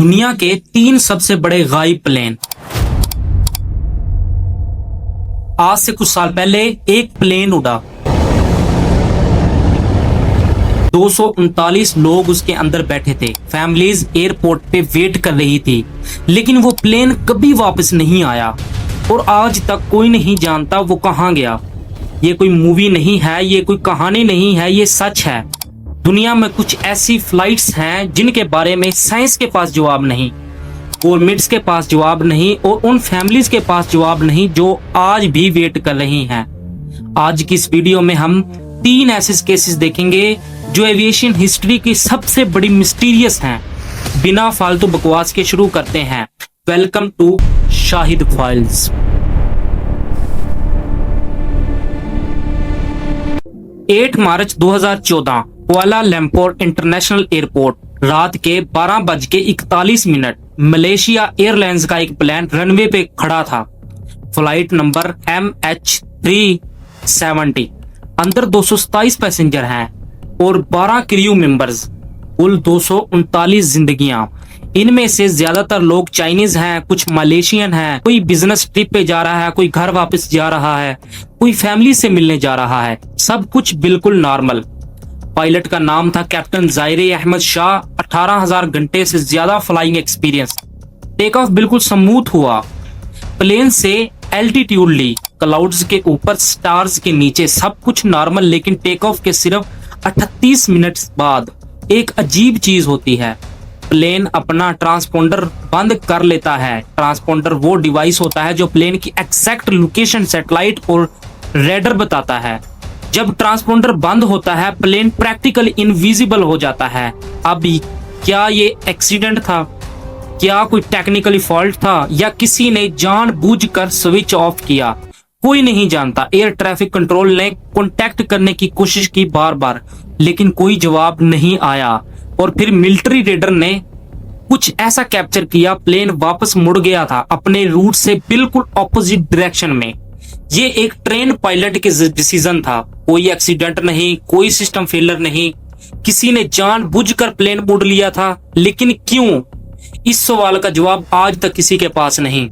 दुनिया के 3 सबसे बड़े गायब प्लेन। आज से कुछ साल पहले एक प्लेन उड़ा, 239 लोग उसके अंदर बैठे थे। फैमिलीज एयरपोर्ट पे वेट कर रही थी, लेकिन वो प्लेन कभी वापस नहीं आया और आज तक कोई नहीं जानता वो कहाँ गया। ये कोई मूवी नहीं है, ये कोई कहानी नहीं है, ये सच है। दुनिया में कुछ ऐसी फ्लाइट्स हैं जिनके बारे में साइंस के पास जवाब नहीं, गवर्नमेंट्स के पास जवाब नहीं और उन फैमिलीज के पास जवाब नहीं जो आज भी वेट कर रही हैं। आज की इस वीडियो में हम 3 ऐसे केसेस देखेंगे जो एविएशन हिस्ट्री की सबसे बड़ी मिस्टीरियस हैं। बिना फालतू बकवास के शुरू करते हैं। Welcome to Shahid files. 8 मार्च 2014 कुआलालंपुर इंटरनेशनल एयरपोर्ट, रात के 12:41 मलेशिया एयरलाइंस का एक प्लेन रनवे पे खड़ा था। Flight number MH370। अंदर 227 पैसेंजर हैं और 12 क्रू मेंबर्स। कुल 239 जिंदगियां। इनमें से ज्यादातर लोग चाइनीज हैं, कुछ मलेशियन हैं, कोई बिजनेस ट्रिप पे जा रहा है, कोई घर वापस जा रहा है, कोई फैमिली से मिलने जा रहा है। सब कुछ बिल्कुल नॉर्मल। पायलट का नाम था कैप्टन जायरे अहमद शाह। 18,000 घंटे से ज्यादा फ्लाइंग एक्सपीरियंस। टेक ऑफ बिल्कुल स्मूथ हुआ। प्लेन से एल्टीट्यूड ली, क्लाउड्स के ऊपर, स्टार्स के नीचे, सब कुछ नॉर्मल। लेकिन टेक ऑफ के सिर्फ 38 मिनट बाद एक अजीब चीज होती है। प्लेन अपना ट्रांसपोंडर बंद कर लेता है। ट्रांसपोंडर वो डिवाइस होता है जो प्लेन की एग्जैक्ट लोकेशन सैटेलाइट और रेडर बताता है। जब ट्रांसपोंडर बंद होता है, प्लेन प्रैक्टिकली इनविजिबल हो जाता है। अब क्या ये एक्सीडेंट था, क्या कोई टेक्निकली फॉल्ट था, या किसी ने जानबूझकर स्विच ऑफ किया, कोई नहीं जानता। एयर ट्रैफिक कंट्रोल ने कांटेक्ट करने की कोशिश की बार बार, लेकिन कोई जवाब नहीं आया। और फिर मिलिट्री रेडर ने कुछ ऐसा कैप्चर किया, प्लेन वापस मुड़ गया था अपने रूट से बिल्कुल ऑपोजिट डायरेक्शन में। ये एक ट्रेन पायलट के डिसीजन था। कोई एक्सीडेंट नहीं, कोई सिस्टम फेलियर नहीं, किसी ने जानबूझकर प्लेन मोड़ लिया था। लेकिन क्यों? इस सवाल का जवाब आज तक किसी के पास नहीं।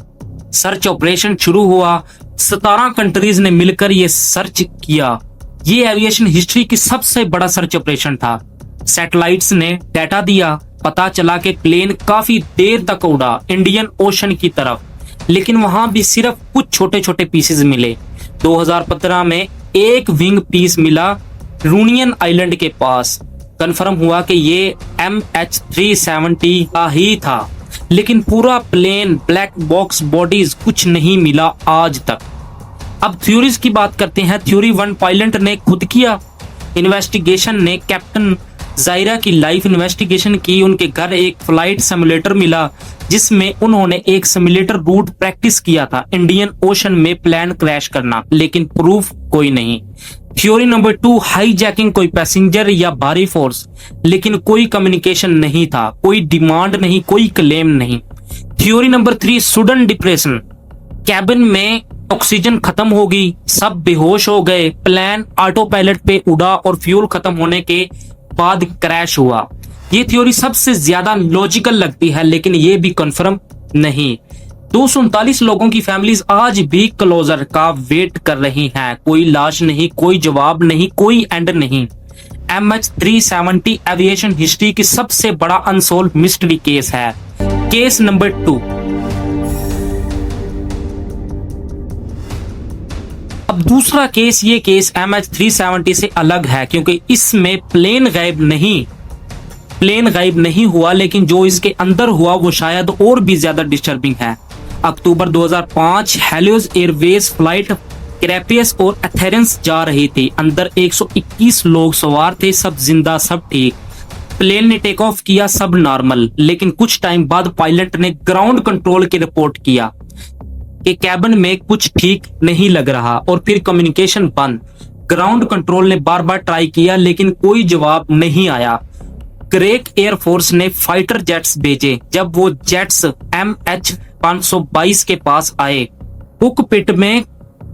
सर्च ऑपरेशन शुरू हुआ। 17 कंट्रीज ने मिलकर ये सर्च किया। ये एविएशन हिस्ट्री की सबसे बड़ा सर्च ऑपरेशन था। सैटेलाइट्स ने डाटा दिया। पता चला कि प्लेन काफी देर तक उड़ा इंडियन ओशन की तरफ, लेकिन वहां भी सिर्फ कुछ छोटे छोटे पीसेस मिले। 2015 में एक विंग पीस मिला यूनियन आइलैंड के पास। कंफर्म हुआ कि ये MH370 का ही था, लेकिन पूरा प्लेन, ब्लैक बॉक्स, बॉडीज कुछ नहीं मिला आज तक। अब थ्योरीज की बात करते हैं। थ्योरी 1 पायलट ने खुद किया। इन्वेस्टिगेशन ने कैप्टन जायरा की लाइफ इन्वेस्टिगेशन की। उनके घर एक फ्लाइट सिमुलेटर मिला जिसमें उन्होंने एक सिमुलेटर रूट प्रैक्टिस किया था, इंडियन ओशन में प्लेन क्रैश करना, लेकिन प्रूफ कोई नहीं। थ्योरी नंबर 2 हाईजैकिंग, कोई पैसेंजर या भारी फोर्स, लेकिन कोई कम्युनिकेशन नहीं था, कोई डिमांड नहीं, कोई क्लेम नहीं। Theory number 3 sudden depression, cabin में ऑक्सीजन खत्म हो गई, सब बेहोश हो गए, प्लेन ऑटो पायलट पे उड़ा और फ्यूल खत्म होने के बाद क्रैश हुआ। ये थ्योरी सबसे ज्यादा लॉजिकल लगती है, लेकिन ये भी कंफर्म नहीं। 239 लोगों की फैमिलीज आज भी क्लोजर का वेट कर रही हैं। कोई लाश नहीं, कोई जवाब नहीं, कोई एंड नहीं। MH370 एविएशन हिस्ट्री की सबसे बड़ा अनसोल्व मिस्ट्री केस है। Case number 2। अब दूसरा केस, ये केस MH370 से अलग है क्योंकि इसमें प्लेन गायब नहीं हुआ, लेकिन जो इसके अंदर हुआ वो शायद और भी ज्यादा डिस्टर्बिंग है। अक्टूबर 2005 हेलियोस एयरवेज फ्लाइट कैरेपियस और एथेरेंस जा रही थी। अंदर 121 लोग सवार थे, सब जिंदा, सब ठीक। प्लेन ने टेक ऑफ किया, सब नॉर्मल। लेकिन कुछ टाइम बाद पायलट ने ग्राउंड कंट्रोल की रिपोर्ट किया कि कैबिन में कुछ ठीक नहीं लग रहा और फिर कम्युनिकेशन बंद। ग्राउंड कंट्रोल ने बार बार ट्राई किया, लेकिन कोई जवाब नहीं आया। ग्रेक एयरफोर्स ने फाइटर जेट्स भेजे। जब वो जेट्स MH522 के पास आए, कॉकपिट में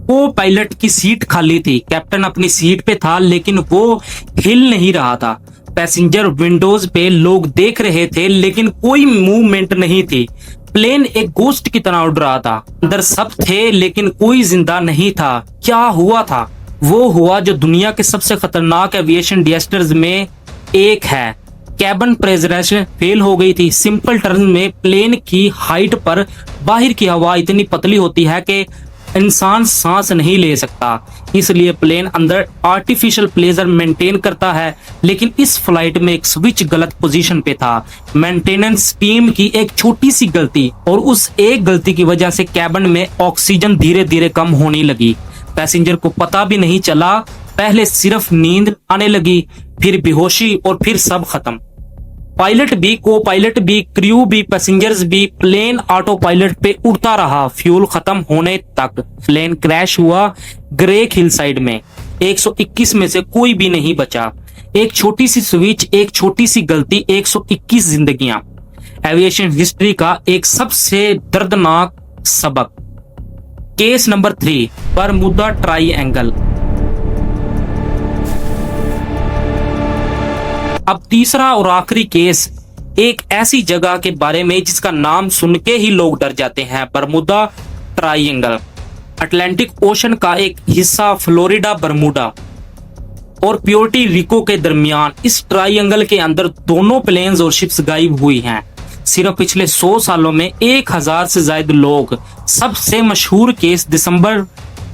को पायलट की सीट खाली थी। कैप्टन अपनी सीट पे था, लेकिन वो हिल नहीं रहा था। पैसेंजर विंडोज पे लोग देख रहे थे लेकिन कोई मूवमेंट नहीं थी। प्लेन एक गोस्ट की तरह उड़ रहा था। अंदर सब थे लेकिन कोई जिंदा नहीं था। क्या हुआ था? वो हुआ जो दुनिया के सबसे खतरनाक एविएशन डिजास्टर्स में एक है। कैबिन प्रेशराइजेशन फेल हो गई थी। सिंपल टर्म में प्लेन की हाइट पर बाहर की हवा इतनी पतली होती है कि इंसान सांस नहीं ले सकता, इसलिए प्लेन अंदर आर्टिफिशियल प्रेशर मेंटेन करता है। लेकिन इस फ्लाइट में एक स्विच गलत पोजीशन पे था। मेंटेनेंस टीम की एक छोटी सी गलती, और उस एक गलती की वजह से कैबिन में ऑक्सीजन धीरे धीरे कम होने लगी। पैसेंजर को पता भी नहीं चला। पहले सिर्फ नींद आने लगी, फिर बेहोशी, और फिर सब खत्म। पायलट भी, को पायलट भी, क्रू भी, पैसेंजर्स भी। प्लेन ऑटो पायलट पे उड़ता रहा फ्यूल खत्म होने तक। प्लेन क्रैश हुआ ग्रेक हिल साइड में। 121 में से कोई भी नहीं बचा। एक छोटी सी स्विच, एक छोटी सी गलती, 121 जिंदगियां। एविएशन हिस्ट्री का एक सबसे दर्दनाक सबक। Case number 3, बरमुदा triangle. अब तीसरा और आखिरी केस एक ऐसी जगह के बारे में जिसका नाम सुन के ही लोग डर जाते हैं, बरमुदा ट्रायंगल। अटलांटिक ओशन का एक हिस्सा फ्लोरिडा, बरमुडा और प्योर्टो रिको के दरमियान। इस ट्रायंगल के अंदर दोनों प्लेन्स और शिप्स गायब हुई हैं। सिर्फ पिछले 100 सालों में 1000 से ज्यादा लोग। सबसे मशहूर केस दिसंबर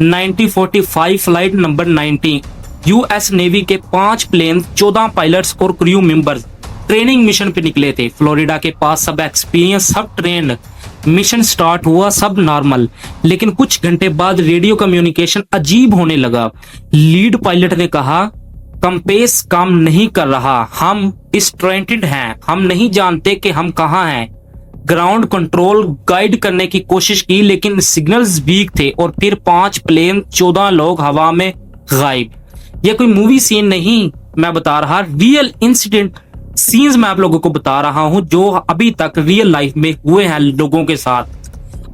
1945 फ्लाइट नंबर 90, यूएस नेवी के 5 प्लेन, 14 पायलट्स और क्रू मेंबर्स ट्रेनिंग मिशन पे निकले थे। फ्लोरिडा के पास सब एक्सपीरियंस, सब ट्रेंड। मिशन स्टार्ट हुआ, सब नॉर्मल, लेकिन कुछ घंटे बाद रेडियो कम्युनिकेशन अजीब होने लगा। लीड पायलट ने कहा, कंपेस काम नहीं कर रहा, हम डिस्ट्रैक्टेड हैं, हम नहीं जानते कि हम कहाँ हैं। ग्राउंड कंट्रोल गाइड करने की कोशिश की लेकिन सिग्नल्स वीक थे, और फिर 5 प्लेन, 14 लोग हवा में गायब। ये कोई मूवी सीन नहीं, मैं बता रहा, रियल इंसिडेंट सीन्स मैं आप लोगों को बता रहा हूं जो अभी तक रियल लाइफ में हुए हैं लोगों के साथ।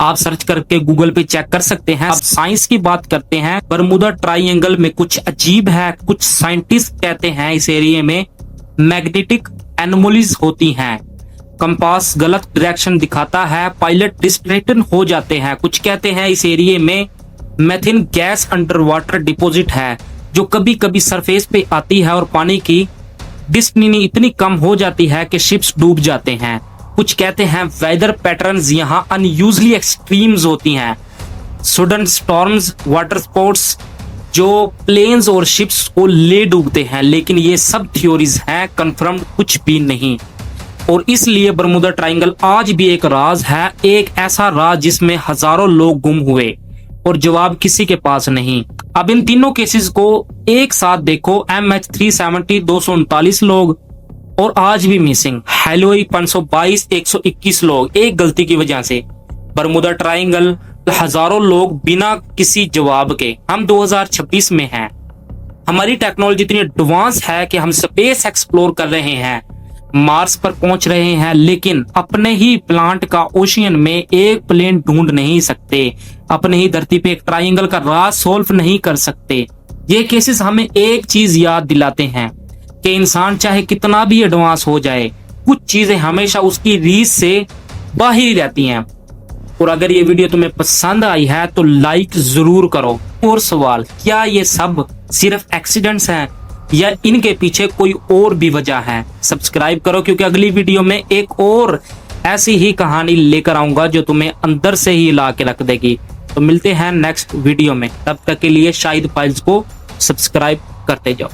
आप सर्च करके गूगल पे चेक कर सकते हैं। अब साइंस की बात करते हैं। बरमुदा ट्रायंगल में कुछ अजीब है। कुछ साइंटिस्ट कहते हैं इस एरिया में मैग्नेटिक एनोमलीज होती हैं। कंपास गलत डायरेक्शन दिखाता है। पायलट डिस्ट्रैक्टेड हो जाते हैं। कुछ कहते हैं इस एरिया में मेथिन गैस अंडर वाटर डिपोजिट है जो कभी कभी सरफेस पे आती है, और पानी की डिस्टेंस इतनी कम हो जाती है कि शिप्स डूब जाते हैं। कुछ कहते हैं वेदर पैटर्न्स यहाँ अनयूजुअली एक्सट्रीम्स होती हैं। सडन स्टॉर्म्स, वाटर स्पोर्ट्स जो प्लेन्स और शिप्स को ले डूबते हैं। लेकिन ये सब थ्योरीज हैं, कंफर्म कुछ भी नहीं। और इसलिए बरमुदा ट्रायंगल आज भी एक राज है, एक ऐसा राज जिसमें हजारों लोग गुम हुए और जवाब किसी के पास नहीं। अब इन तीनों केसेस को एक साथ देखो। MH370 239 लोग और आज भी मिसिंग। हैलोई 522 121 लोग एक गलती की वजह से। बरमुदा ट्रायंगल हजारों लोग बिना किसी जवाब के। हम 2026 में हैं। हमारी टेक्नोलॉजी इतनी एडवांस है कि हम स्पेस एक्सप्लोर कर रहे हैं, मार्स पर पहुंच रहे हैं, लेकिन अपने ही प्लांट का ओशियन में एक प्लेन ढूंढ नहीं सकते। अपने ही धरती पे एक ट्रायंगल का राज सोल्व नहीं कर सकते। ये केसेस हमें एक चीज याद दिलाते हैं कि इंसान चाहे कितना भी एडवांस हो जाए, कुछ चीजें हमेशा उसकी रीच से बाहर ही रहती हैं। और अगर ये वीडियो तुम्हें पसंद आई है तो लाइक जरूर करो। और सवाल, क्या ये सब सिर्फ एक्सीडेंट्स हैं या इनके पीछे कोई और भी वजह है? सब्सक्राइब करो, क्योंकि अगली वीडियो में एक और ऐसी ही कहानी लेकर आऊंगा जो तुम्हें अंदर से ही हिला के रख देगी। तो मिलते हैं नेक्स्ट वीडियो में, तब तक के लिए शाहिद फाइल्स को सब्सक्राइब करते जाओ।